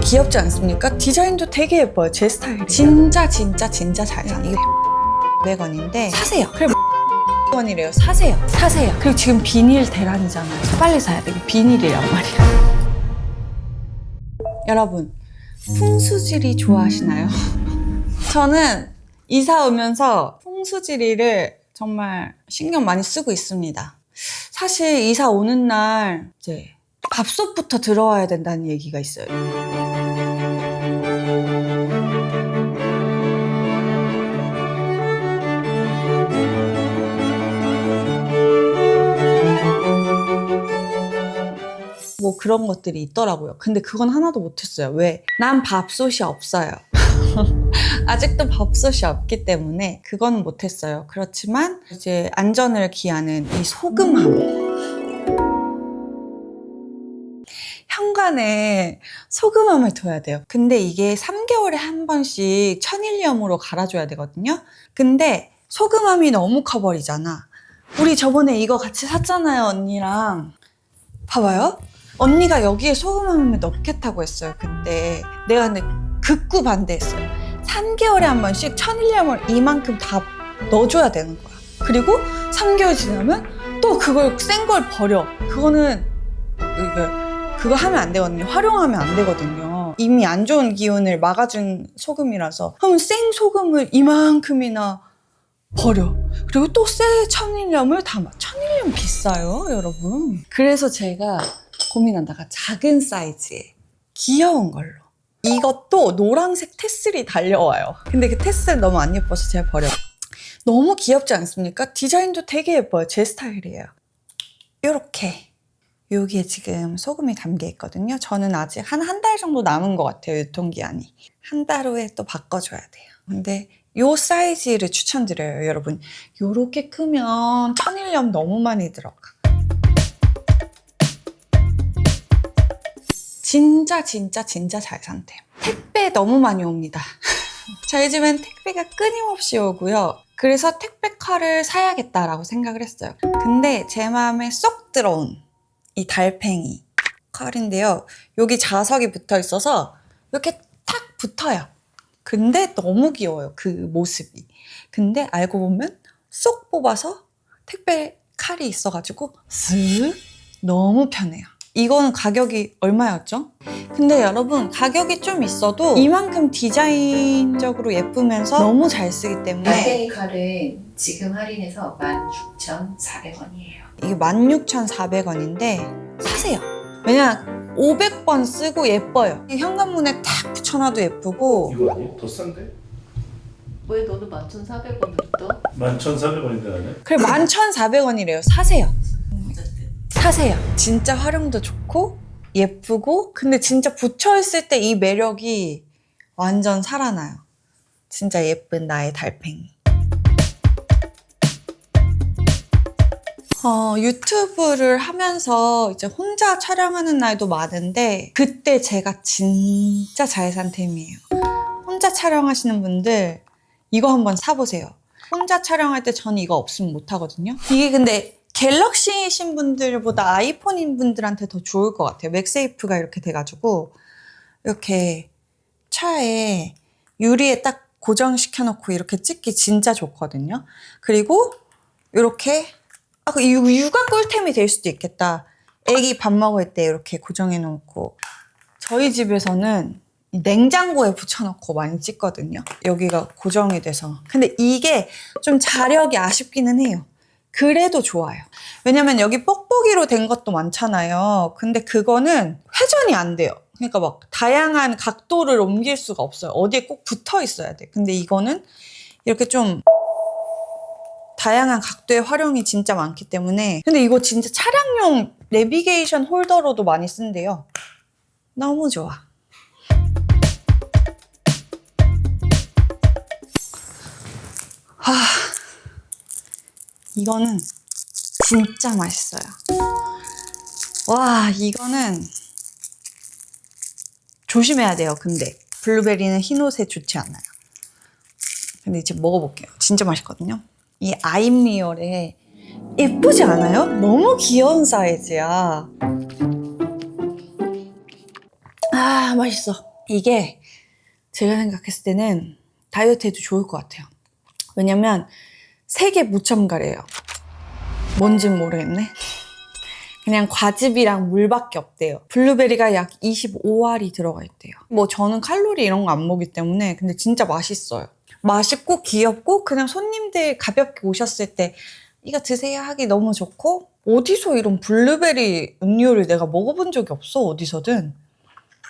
귀엽지 않습니까? 디자인도 되게 예뻐요. 제 스타일이에요. 진짜 잘 샀어요. 이게 100원인데 사세요. 그래 100원이래요. 사세요. 그리고 지금 비닐 대란이잖아요. 빨리 사야 돼. 이거 비닐이란 말이야. 여러분, 풍수지리 좋아하시나요? 저는 이사 오면서 풍수지리를 정말 신경 많이 쓰고 있습니다. 사실 이사 오는 날 이제 밥솥부터 들어와야 된다는 얘기가 있어요. 뭐 그런 것들이 있더라고요. 근데 그건 하나도 못했어요. 왜? 난 밥솥이 없어요. 아직도 밥솥이 없기 때문에 그건 못했어요. 그렇지만 이제 안전을 기하는 이 소금함. 현관에 소금함을 둬야 돼요. 근데 이게 3개월에 한 번씩 천일염으로 갈아줘야 되거든요. 근데 소금함이 너무 커버리잖아. 우리 저번에 이거 같이 샀잖아요, 언니랑. 봐봐요. 언니가 여기에 소금함을 넣겠다고 했어요. 근데 내가 근데 극구 반대했어요. 3개월에 한 번씩 천일염을 이만큼 다 넣어줘야 되는 거야. 그리고 3개월 지나면 또 그걸 센 걸 버려. 그거 하면 안 되거든요. 활용하면 안 되거든요. 이미 안 좋은 기운을 막아준 소금이라서. 그러면 센 소금을 이만큼이나 버려. 그리고 또 새 천일염을 담아. 천일염 비싸요, 여러분. 그래서 제가 고민하다가 작은 사이즈에 귀여운 걸로. 이것도 노란색 테슬이 달려와요. 근데 그 테슬 너무 안 예뻐서 제가 버려. 너무 귀엽지 않습니까? 디자인도 되게 예뻐요. 제 스타일이에요. 요렇게. 여기에 지금 소금이 담겨 있거든요. 저는 아직 한 달 정도 남은 것 같아요. 유통기한이. 한 달 후에 또 바꿔줘야 돼요. 근데 요 사이즈를 추천드려요, 여러분. 요렇게 크면 천일염 너무 많이 들어가. 진짜 잘 산대. 택배 너무 많이 옵니다. 저희 집엔 택배가 끊임없이 오고요. 그래서 택배칼을 사야겠다라고 생각을 했어요. 근데 제 마음에 쏙 들어온 이 달팽이 칼인데요. 여기 자석이 붙어 있어서 이렇게 탁 붙어요. 근데 너무 귀여워요, 그 모습이. 근데 알고 보면 쏙 뽑아서 택배 칼이 있어가지고 쓱 너무 편해요. 이거는 가격이 얼마였죠? 근데 여러분, 가격이 좀 있어도 이만큼 디자인적으로 예쁘면서 너무 잘 쓰기 때문에 달팽이 칼은 지금 할인해서 16,400원이에요. 이게 16,400원인데 사세요. 왜냐면 500번 쓰고 예뻐요. 현관문에 탁 붙여놔도 예쁘고. 이거 아니야? 더 싼데? 왜 너는 11,400원으로 떠? 11,400원인데 나는? 그래 11,400원이래요. 사세요. 진짜 활용도 좋고 예쁘고, 근데 진짜 붙여있을 때 이 매력이 완전 살아나요. 진짜 예쁜 나의 달팽이. 유튜브를 하면서 이제 혼자 촬영하는 날도 많은데 그때 제가 진짜 잘 산 템이에요. 혼자 촬영하시는 분들 이거 한번 사보세요. 혼자 촬영할 때 저는 이거 없으면 못하거든요. 이게 근데 갤럭시이신 분들보다 아이폰인 분들한테 더 좋을 것 같아요. 맥세이프가 이렇게 돼가지고 이렇게 차에 유리에 딱 고정시켜놓고 이렇게 찍기 진짜 좋거든요. 그리고 이렇게 육아 꿀템이 될 수도 있겠다. 애기 밥 먹을 때 이렇게 고정해놓고. 저희 집에서는 냉장고에 붙여놓고 많이 찍거든요. 여기가 고정이 돼서. 근데 이게 좀 자력이 아쉽기는 해요. 그래도 좋아요. 왜냐면 여기 뽁뽁이로 된 것도 많잖아요. 근데 그거는 회전이 안 돼요. 그러니까 막 다양한 각도를 옮길 수가 없어요. 어디에 꼭 붙어 있어야 돼. 근데 이거는 이렇게 좀 다양한 각도의 활용이 진짜 많기 때문에. 근데 이거 진짜 차량용 내비게이션 홀더로도 많이 쓴대요. 너무 좋아. 이거는 진짜 맛있어요. 와, 이거는 조심해야 돼요. 근데 블루베리는 흰옷에 좋지 않아요. 근데 이제 먹어볼게요. 진짜 맛있거든요. 이 아임리얼에 예쁘지 않아요? 너무 귀여운 사이즈야. 아, 맛있어. 이게 제가 생각했을 때는 다이어트에도 좋을 것 같아요. 왜냐면 색의 무첨가래요. 뭔진 모르겠네. 그냥 과즙이랑 물밖에 없대요. 블루베리가 약 25알이 들어가 있대요. 뭐 저는 칼로리 이런 거 안 먹기 때문에 근데 진짜 맛있어요. 맛있고 귀엽고 그냥 손님들 가볍게 오셨을 때 이거 드세요 하기 너무 좋고 어디서 이런 블루베리 음료를 내가 먹어본 적이 없어. 어디서든.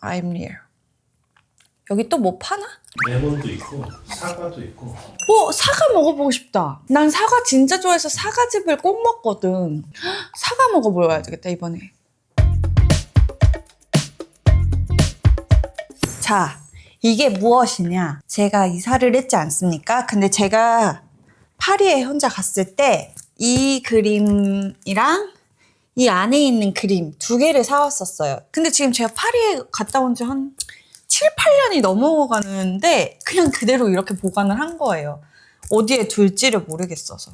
I'm real. 여기 또 뭐 파나? 레몬도 있고 사과도 있고. 사과 먹어보고 싶다. 난 사과 진짜 좋아해서 사과즙을 꼭 먹거든. 사과 먹어보야 되겠다 이번에. 자, 이게 무엇이냐? 제가 이사를 했지 않습니까? 근데 제가 파리에 혼자 갔을 때 이 그림이랑 이 안에 있는 그림 2개를 사왔었어요. 근데 지금 제가 파리에 갔다 온 지 한 7, 8년이 넘어가는데 그냥 그대로 이렇게 보관을 한 거예요. 어디에 둘지를 모르겠어서.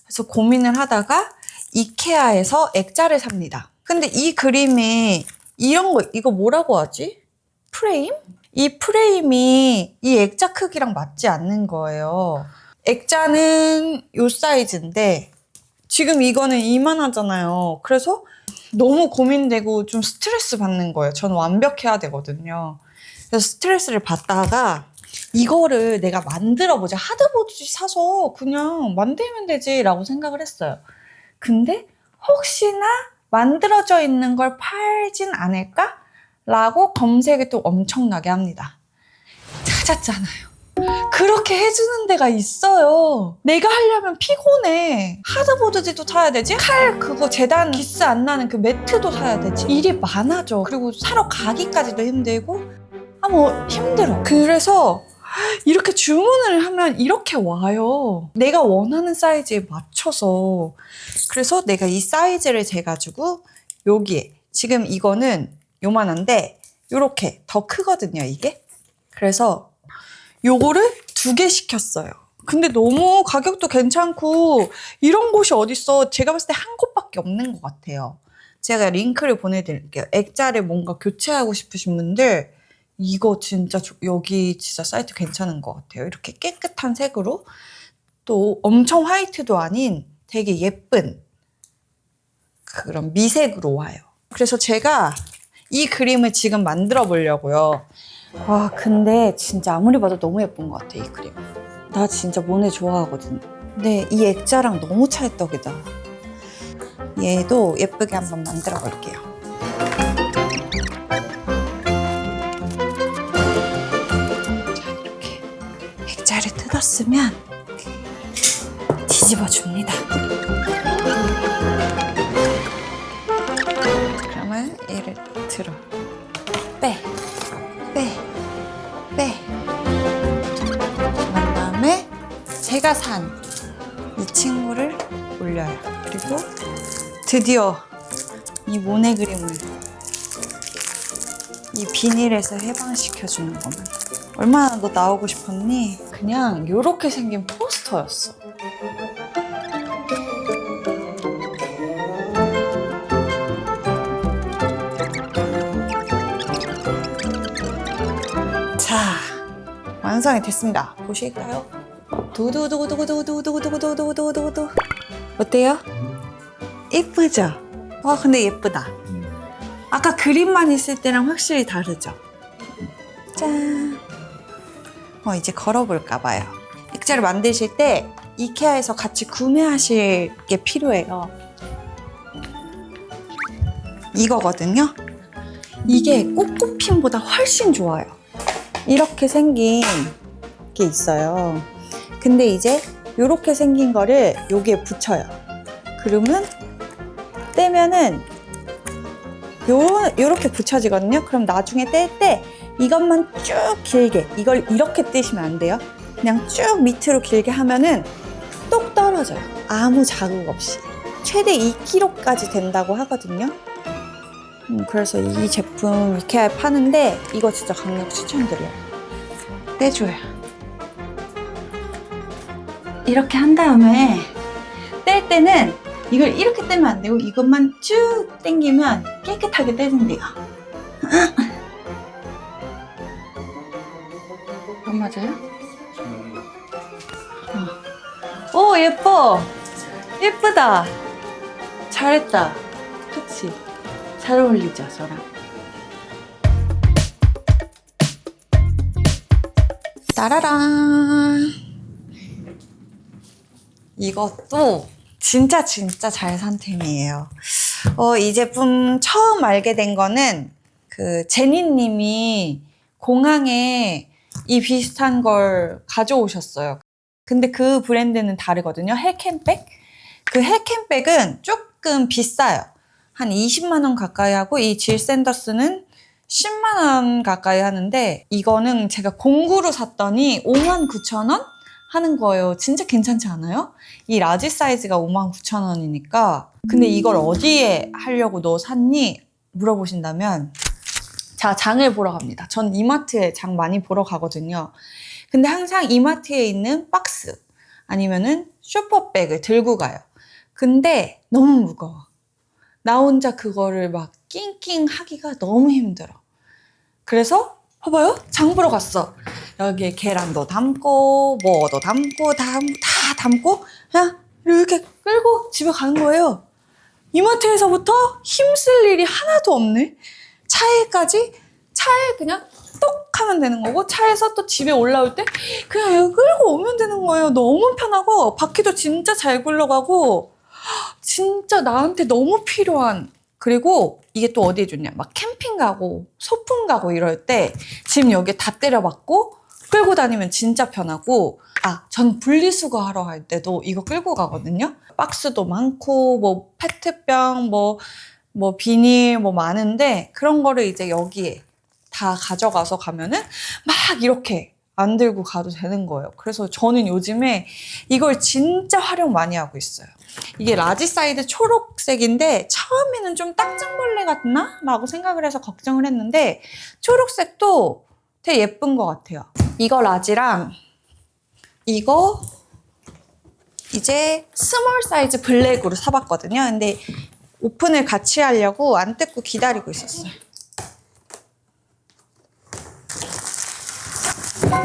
그래서 고민을 하다가 이케아에서 액자를 삽니다. 근데 이 그림이 이런 거, 이거 뭐라고 하지? 프레임? 이 프레임이 이 액자 크기랑 맞지 않는 거예요. 액자는 이 사이즈인데 지금 이거는 이만하잖아요. 그래서 너무 고민되고 좀 스트레스 받는 거예요. 저는 완벽해야 되거든요. 그래서 스트레스를 받다가 이거를 내가 만들어보자. 하드보드 사서 그냥 만들면 되지 라고 생각을 했어요. 근데 혹시나 만들어져 있는 걸 팔진 않을까? 라고 검색을 또 엄청나게 합니다. 찾았잖아요. 그렇게 해주는 데가 있어요. 내가 하려면 피곤해. 하드보드지도 사야 되지? 칼 그거 재단 기스 안 나는 그 매트도 사야 되지? 일이 많아져. 그리고 사러 가기까지도 힘들고 뭐 힘들어. 그래서 이렇게 주문을 하면 이렇게 와요. 내가 원하는 사이즈에 맞춰서. 그래서 내가 이 사이즈를 재가지고 여기에 지금 이거는 요만한데 요렇게 더 크거든요 이게. 그래서 요거를 2개 시켰어요. 근데 너무 가격도 괜찮고 이런 곳이 어딨어. 제가 봤을 때 한 곳밖에 없는 것 같아요. 제가 링크를 보내드릴게요. 액자를 뭔가 교체하고 싶으신 분들 이거 진짜 여기 진짜 사이트 괜찮은 것 같아요. 이렇게 깨끗한 색으로 또 엄청 화이트도 아닌 되게 예쁜 그런 미색으로 와요. 그래서 제가 이 그림을 지금 만들어 보려고요. 와 근데 진짜 아무리 봐도 너무 예쁜 것 같아 이 그림. 나 진짜 모네 좋아하거든. 근데 이 액자랑 너무 찰떡이다. 얘도 예쁘게 한번 만들어 볼게요. 액자를 뜯었으면 뒤집어 줍니다. 그러면 얘를 들어 빼. 그런 다음에 제가 산 이 친구를 올려요. 그리고 드디어 이 모네 그림을 이 비닐에서 해방시켜주는 거만. 얼마나 너 나오고 싶었니? 그냥 요렇게 생긴 포스터였어. 자, 완성이 됐습니다. 보실까요? 두두두두두두두두두두두두두두. 어때요? 예쁘죠? 와, 근데 예쁘다. 아까 그림만 있을 때랑 확실히 다르죠? 짠. 이제 걸어볼까 봐요. 액자를 만드실 때 이케아에서 같이 구매하실 게 필요해요. 이거거든요. 이게 꽃꽃핀보다 훨씬 좋아요. 이렇게 생긴 게 있어요. 근데 이제 이렇게 생긴 거를 여기에 붙여요. 그러면 떼면은 요렇게 붙여지거든요. 그럼 나중에 뗄 때 이것만 쭉 길게, 이걸 이렇게 떼시면 안 돼요. 그냥 쭉 밑으로 길게 하면은 똑 떨어져요. 아무 자국 없이. 최대 2kg까지 된다고 하거든요. 그래서 이 제품 이케아에 파는데 이거 진짜 강력 추천드려요. 떼줘요. 이렇게 한 다음에 뗄 때는 이걸 이렇게 떼면 안 되고 이것만 쭉 당기면 깨끗하게 떼진대요. 안 맞아요? 오, 예뻐. 예쁘다. 잘했다. 그치? 잘 어울리죠, 저랑. 따라란. 이것도 진짜 잘 산 템이에요. 이 제품 처음 알게 된 거는 그 제니님이 공항에 이 비슷한 걸 가져오셨어요. 근데 그 브랜드는 다르거든요. 헬캠백? 그 헬캠백은 조금 비싸요. 한 20만 원 가까이 하고 이 질 샌더스는 10만 원 가까이 하는데 이거는 제가 공구로 샀더니 59,000원 하는 거예요. 진짜 괜찮지 않아요? 이 라지 사이즈가 59,000원이니까 근데 이걸 어디에 하려고 너 샀니? 물어보신다면 자, 장을 보러 갑니다. 전 이마트에 장 많이 보러 가거든요. 근데 항상 이마트에 있는 박스 아니면은 쇼퍼백을 들고 가요. 근데 너무 무거워. 나 혼자 그거를 막 낑낑 하기가 너무 힘들어. 그래서 봐봐요. 장 보러 갔어. 여기에 계란도 담고 뭐도 담고 다 담고 그냥 이렇게 끌고 집에 가는 거예요. 이마트에서부터 힘쓸 일이 하나도 없네. 차에 그냥 똑 하면 되는 거고 차에서 또 집에 올라올 때 그냥 이거 끌고 오면 되는 거예요. 너무 편하고 바퀴도 진짜 잘 굴러가고 진짜 나한테 너무 필요한 그리고 이게 또 어디에 좋냐 막 캠핑 가고 소풍 가고 이럴 때 짐 여기에 다 때려박고 끌고 다니면 진짜 편하고 전 분리수거 하러 갈 때도 이거 끌고 가거든요. 박스도 많고 뭐 페트병 뭐 비닐 뭐 많은데 그런 거를 이제 여기에 다 가져가서 가면은 막 이렇게 안 들고 가도 되는 거예요. 그래서 저는 요즘에 이걸 진짜 활용 많이 하고 있어요. 이게 라지 사이즈 초록색인데 처음에는 좀 딱정벌레 같나? 라고 생각을 해서 걱정을 했는데 초록색도 되게 예쁜 것 같아요. 이거 라지랑 이거 이제 스몰 사이즈 블랙으로 사봤거든요. 근데 오픈을 같이 하려고 안 뜯고 기다리고 있었어요.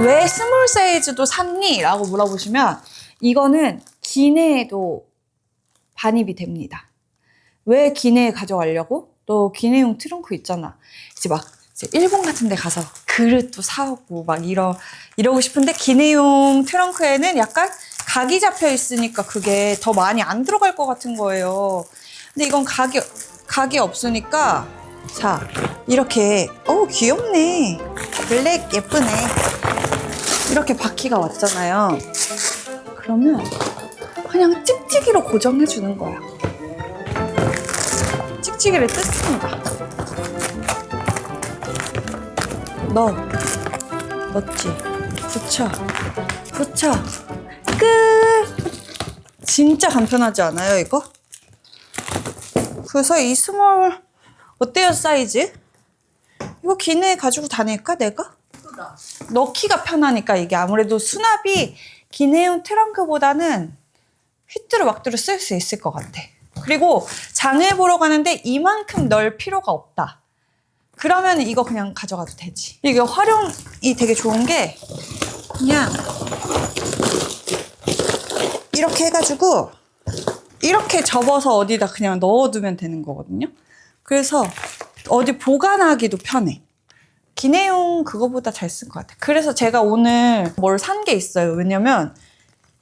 왜 스몰 사이즈도 샀니? 라고 물어보시면 이거는 기내에도 반입이 됩니다. 왜 기내에 가져가려고? 너 기내용 트렁크 있잖아. 이제 일본 같은 데 가서 그릇도 사오고 막 이러고 싶은데 기내용 트렁크에는 약간 각이 잡혀 있으니까 그게 더 많이 안 들어갈 것 같은 거예요. 근데 이건 각이 없으니까 자 이렇게 귀엽네. 블랙 예쁘네. 이렇게 바퀴가 왔잖아요. 그러면 그냥 찍찍이로 고정해 주는 거야. 찍찍이를 뜯습니다. 넣었지. 붙여. 끝. 진짜 간편하지 않아요, 이거? 그래서 이 스몰 어때요, 사이즈? 이거 기내에 가지고 다닐까, 내가? 넣기가 편하니까 이게 아무래도 수납이 기내용 트렁크보다는 휘뚜루마뚜루 쓸 수 있을 것 같아. 그리고 장을 보러 가는데 이만큼 넣을 필요가 없다. 그러면 이거 그냥 가져가도 되지. 이게 활용이 되게 좋은 게 그냥 이렇게 해가지고 이렇게 접어서 어디다 그냥 넣어두면 되는 거거든요. 그래서 어디 보관하기도 편해. 기내용 그거보다 잘 쓴 것 같아. 그래서 제가 오늘 뭘 산 게 있어요. 왜냐면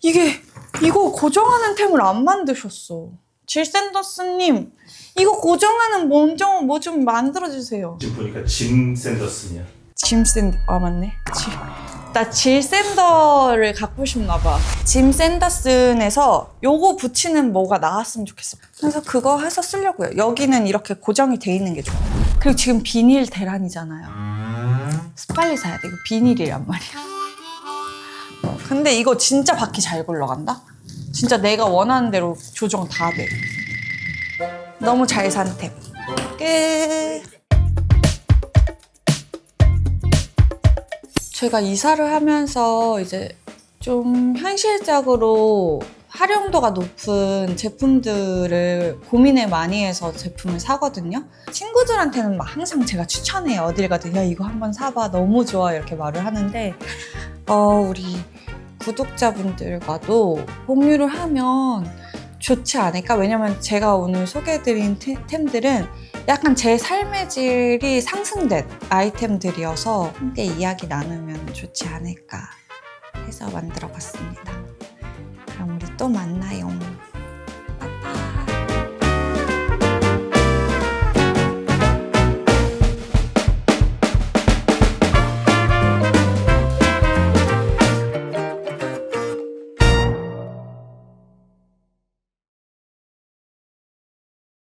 이거 고정하는 템을 안 만드셨어. 질 샌더스님 이거 고정하는 뭐 좀 만들어주세요. 지금 보니까 짐 샌더슨이야. 맞네. 나 질 샌더를 갖고 싶나 봐. 짐 샌더슨에서 요거 붙이는 뭐가 나왔으면 좋겠어. 그래서 그거 해서 쓰려고요. 여기는 이렇게 고정이 돼 있는 게 좋아. 그리고 지금 비닐 대란이잖아요. 빨리 사야 돼. 이거 비닐이란 말이야. 근데 이거 진짜 바퀴 잘 굴러간다? 진짜 내가 원하는 대로 조정 다 돼. 너무 잘 산 템. 끝. 제가 이사를 하면서 이제 좀 현실적으로 활용도가 높은 제품들을 고민을 많이 해서 제품을 사거든요. 친구들한테는 막 항상 제가 추천해요. 어딜 가든 야 이거 한번 사봐 너무 좋아 이렇게 말을 하는데 우리 구독자분들과도 공유를 하면 좋지 않을까? 왜냐면 제가 오늘 소개해드린 템들은 약간 제 삶의 질이 상승된 아이템들이어서 함께 이야기 나누면 좋지 않을까 해서 만들어 봤습니다. 그럼 우리 또 만나요.